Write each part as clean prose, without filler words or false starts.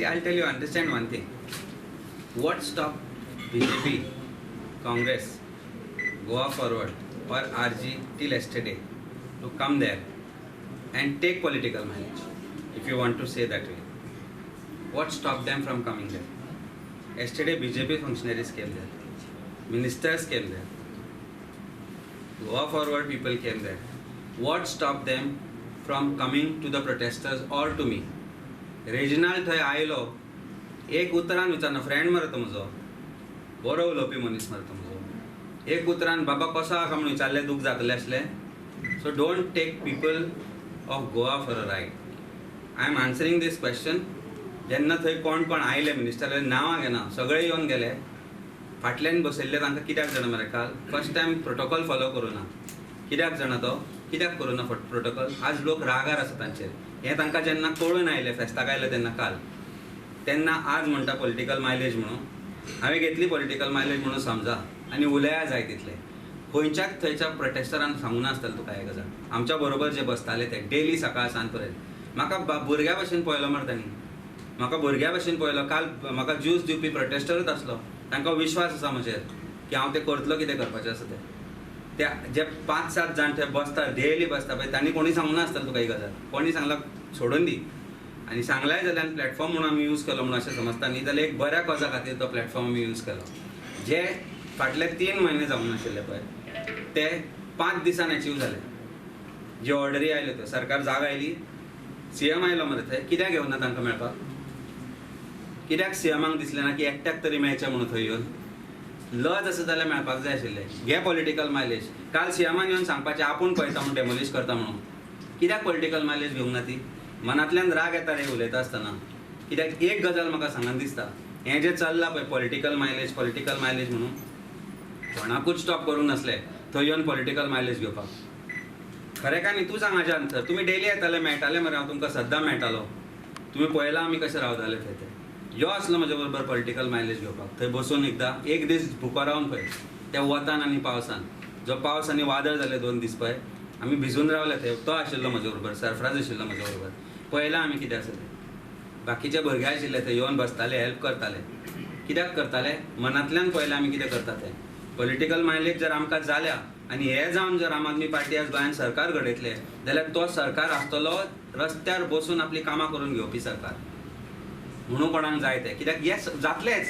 See, I'll tell you, understand one thing. What stopped BJP, Congress, Goa Forward or RG till yesterday to come there and take political mileage, if you want to say that way? What stopped them from coming there? Yesterday BJP functionaries came there, ministers came there, Goa Forward people came there. What stopped them from coming to the protesters or to me? Reginald थंय आयलो, एक उतरान विचारना, friend मरता म्हजो, बरो उलोवपी मनीस मरता म्हजो, एक उतरान बाबा कसो आहा म्हणून विचारलें दूख जातलें आसलें. So don't take people of Goa for a ride. I am answering this question. जेन्ना थंय कोण कोण आयले मिनिस्टर नांवां घेना, सगळे येवन गेले, फाटल्यान बसयल्ले तांकां कित्याक जाणा मरे काल फर्स्ट टायम प्रोटोकॉल फॉलो करूना. कित्याक जाणा तो, कित्याक करूना प्रोटोकॉल? आज लोक रागार आसा तांचेर. हें तांकां जेन्ना कळून आयलें, फेस्ताक आयलें तेन्ना काल, तेन्ना आज म्हणटा पॉलिटिकल मायलेज म्हणून. हांवें घेतली पॉलिटिकल मायलेज म्हणून समजा आनी उलया जाय तितलें. खंयच्याच थंयच्या प्रोटेस्टरान सांगूं नासतलें तुका हे गजाल. आमच्या बरोबर जे बसताले ते डेली सकाळ सांज पर्यंत म्हाका भुरग्या भशेन पळयलो मरे तांणी. म्हाका भुरग्या भशेन पळयलो. काल म्हाका ज्यूस दिवपी प्रोटेस्टरूच आसलो. तांकां विश्वास आसा म्हजेर की हांव तें करतलो कितें करपाचें आसा तें. त्या जे 5-7 जाण थंय बसता, डेली बसता पळय, तांणी कोणी सांगूं नासतलें तुका ही गजाल. कोणी सांगला सोडून दी. आनी सांगलाय जाल्यार प्लॅटफॉर्म म्हणून आमी यूज केलो म्हणून अशें समजता न्ही, जाल्यार एक बऱ्या कॉजा खातीर तो प्लॅटफॉर्म आमी यूज केलो. जे फाटले 3 म्हयने जावंक नाशिल्ले पळय, ते 5 दिसान अचीव जाले. जे ऑर्डरी आयल्यो त्यो, सरकार जाग आयली, सीएम आयलो मरे थंय. कित्याक येवना तांकां मेळपाक? कित्याक सीएमाक दिसलें ना की एकट्याक तरी मेळचें म्हणून थंय येवन? लज आसा जाल्यार मेळपाक जाय आशिल्लें. घे पॉलिटिकल मायलेज. काल सीएमान येवन सांगपाचें आपूण पळयता म्हणून डेमोलिश करता म्हणून. कित्याक पॉलिटिकल मायलेज घेवंक ना ती? मनांतल्यान राग येता रे उलयता आसतना. कित्याक एक गजाल म्हाका सांगन दिसता, हें जें चल्लां पळय पॉलिटिकल मायलेज म्हणून, कोणाकूच स्टॉप करूंक नासलें थंय येवन पॉलिटिकल मायलेज घेवपाक. खरें काय न्ही? तूं सांग म्हाज्या अंतर. तुमी डेली येताले, मेळटाले मरे, हांव तुमकां सद्दां मेळटालो. तुमी पळयलां आमी कशे रावताले थंय ते. यो आसलो म्हजे बरोबर पॉलिटिकल मायलेज घेवपाक. थंय बसून एकदां एक दीस भुको रावन पळय, त्या वतान आनी पावसान. जो पावस आनी वादळ जाले 2 दीस पळय, आमी भिजून रावले थंय. तो आशिल्लो म्हजे बरोबर, सरफराज आशिल्लो म्हजे बरोबर. पळयलां आमी कितें आसा तें. बाकीचे भुरगे आशिल्ले थंय येवन बसताले, हेल्प करताले. कित्याक करताले? मनांतल्यान पळयलें आमी कितें करता तें. पॉलिटिकल मायलेज जर आमकां जाल्या आनी हे जावन जर आम आदमी पार्टी आज गोंयांत सरकार घडयतले, जाल्यार तो सरकार आसतलो रस्त्यार बसून आपली कामां करून घेवपी सरकार. म्हणून कोणाक जाय तें. कित्याक हे जातलेंच.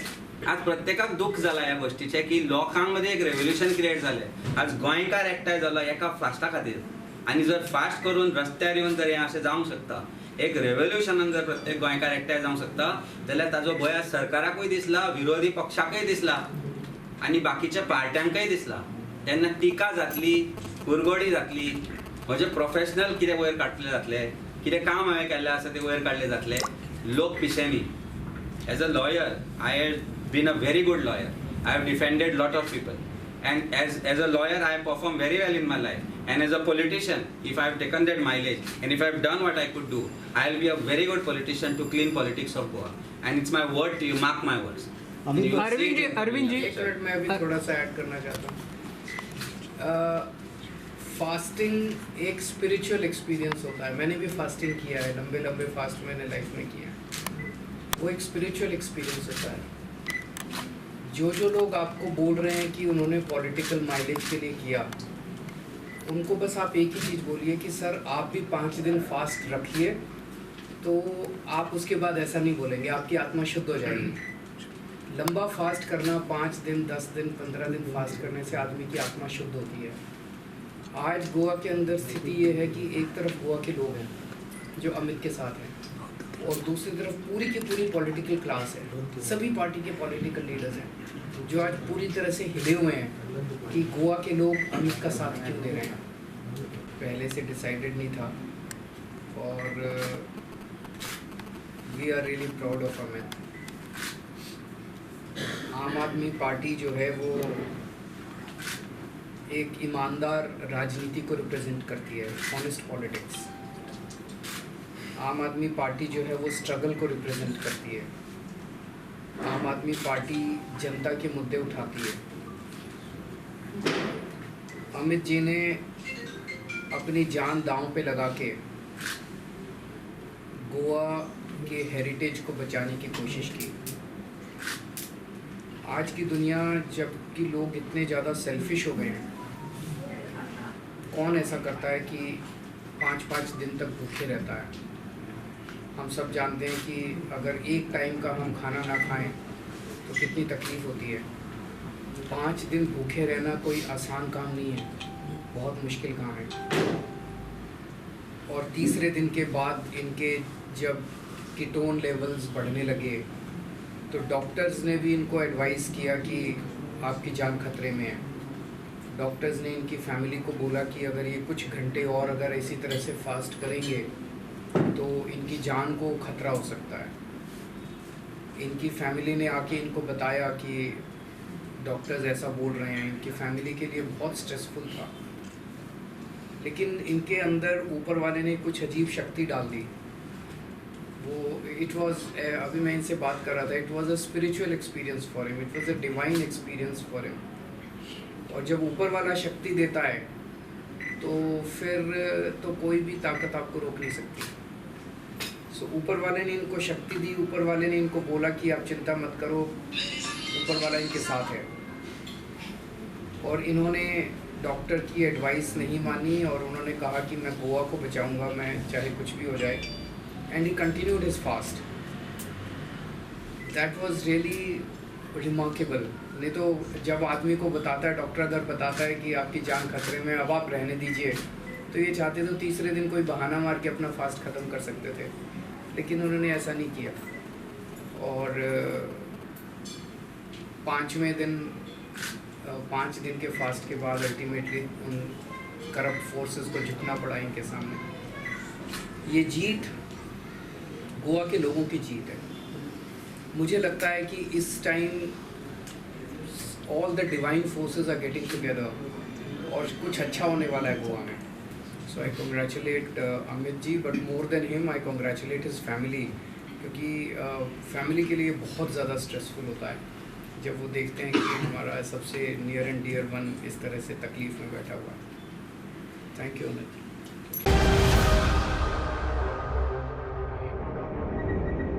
आज प्रत्येकाक दूख जालां ह्या गोश्टीचें की लोकां मदीं एक रेव्होल्युशन क्रिएट जालें. आज गोंयकार एकठांय जालो एका फास्टा खातीर. आनी जर फास्ट करून रस्त्यार येवन जर हें अशें जावंक शकता, एक रेव्होल्युशनान जर प्रत्येक गोंयकार एकठांय जावंक शकता, जाल्यार ताजो भंय आज सरकाराकूय दिसला, विरोधी पक्षाकय दिसला आनी बाकीच्या पार्ट्यांकय दिसला. तेन्ना टिका जातली, कुरगोडी जातली, म्हजें प्रोफेशनल कितें वयर काडटलें जातलें, कितें काम हांवें केल्लें आसा तें वयर काडलें जातलें. लोक पिशेनी. As a lawyer, I have been a very good lawyer. I have defended lot of people. And as a lawyer, I have performed very well in my life. And as a politician, if I have taken that mileage and if I have done what I could do, I will be a very good politician to clean politics of Goa. And it's my word to you, mark my words. Arvind ji, एक मिनट मैं भी थोड़ा सा add करना चाहता हूँ. Fasting एक स्पिरिचुअल एक्सपीरियंस होता है. मैंने भी फास्टिंग किया है, लंबे लंबे फास्ट मैंने लाइफ में किया है. वो एक स्पिरिचुअल एक्सपीरियंस होता है. जो लोग आपको बोल रहे हैं कि उन्होंने पॉलिटिकल माइलेज के लिए किया, उनको बस आप एक ही चीज़ बोलिए कि सर आप भी 5 दिन फास्ट रखिए, तो आप उसके बाद ऐसा नहीं बोलेंगे, आपकी आत्मा शुद्ध हो जाएगी. लंबा फास्ट करना, 5 दिन, 10 दिन, 15 दिन फास्ट करने से आदमी की आत्मा शुद्ध होती है. आज गोवा के अंदर स्थिति ये है कि एक तरफ गोवा के लोग हैं जो अमित के साथ हैं, और दूसरी तरफ पूरी की पूरी पॉलिटिकल क्लास है. सभी पार्टी के पॉलिटिकल लीडर्स हैं जो आज पूरी तरह से हिले हुए हैं कि गोवा के लोग अमित का साथ क्यों दे रहे हैं. पहले से डिसाइडेड नहीं था, और we are really proud of Amit. Aam Aadmi party जो है वो एक ईमानदार राजनीति को रिप्रेजेंट करती है, ऑनेस्ट पॉलिटिक्स. आम आदमी पार्टी जो है वो स्ट्रगल को रिप्रेजेंट करती है. आम आदमी पार्टी जनता के मुद्दे उठाती है. अमित जी ने अपनी जान दांव पे लगा के गोवा के हेरिटेज को बचाने की कोशिश की। आज की दुनिया जबकि लोग इतने ज़्यादा सेल्फिश हो गए हैं, कौन ऐसा करता है कि 5-5 दिन तक भूखे रहता है? हम सब जानते हैं कि अगर एक टाइम का हम खाना ना खाएं तो कितनी तकलीफ़ होती है। 5 दिन भूखे रहना कोई आसान काम नहीं है, बहुत मुश्किल काम है। और तीसरे दिन के बाद इनके जब कीटोन लेवल्स बढ़ने लगे तो डॉक्टर्स ने भी इनको एडवाइस किया कि आपकी जान खतरे में है। डॉक्टर्स ने इनकी फैमिली को बोला कि अगर ये कुछ घंटे और अगर इसी तरह से फास्ट करेंगे तो इनकी जान को खतरा हो सकता है। इनकी फैमिली ने आके इनको बताया कि डॉक्टर्स ऐसा बोल रहे हैं। इनकी फैमिली के लिए बहुत स्ट्रेसफुल था, लेकिन इनके अंदर ऊपर वाले ने कुछ अजीब शक्ति डाल दी। वो इट वाज, अभी मैं इनसे बात कर रहा था, it was a spiritual experience for him, it was a divine experience for him. और जब ऊपर वाला शक्ति देता है तो फिर तो कोई भी ताकत आपको रोक नहीं सकती। सो ऊपर वाले ने इनको शक्ति दी, ऊपर वाले ने इनको बोला कि आप चिंता मत करो, ऊपर वाला इनके साथ है। और इन्होंने डॉक्टर की एडवाइस नहीं मानी और उन्होंने कहा कि मैं गोवा को बचाऊंगा, मैं चाहे कुछ भी हो जाए। And he continued his fast. That was really remarkable. नहीं तो जब आदमी को बताता है, डॉक्टर अगर बताता है कि आपकी जान खतरे में, अब आप रहने दीजिए, तो ये चाहते तो तीसरे दिन कोई बहाना मार के अपना फास्ट ख़त्म कर सकते थे, लेकिन उन्होंने ऐसा नहीं किया। और 5वें दिन 5 दिन के फास्ट के बाद अल्टीमेटली उन करप्ट फोर्सेस को झुकना पड़ा इनके सामने। ये जीत गोवा के लोगों की जीत है। मुझे लगता है कि इस time all the divine forces are getting together और कुछ अच्छा होने वाला है गोवा में। So I congratulate Amit ji, but more than him I congratulate his family, क्योंकि फैमिली के लिए बहुत ज़्यादा स्ट्रेसफुल होता है जब वो देखते हैं कि हमारा सबसे नियर एंड डियर वन इस तरह से तकलीफ़ में बैठा हुआ है। Thank you Amit.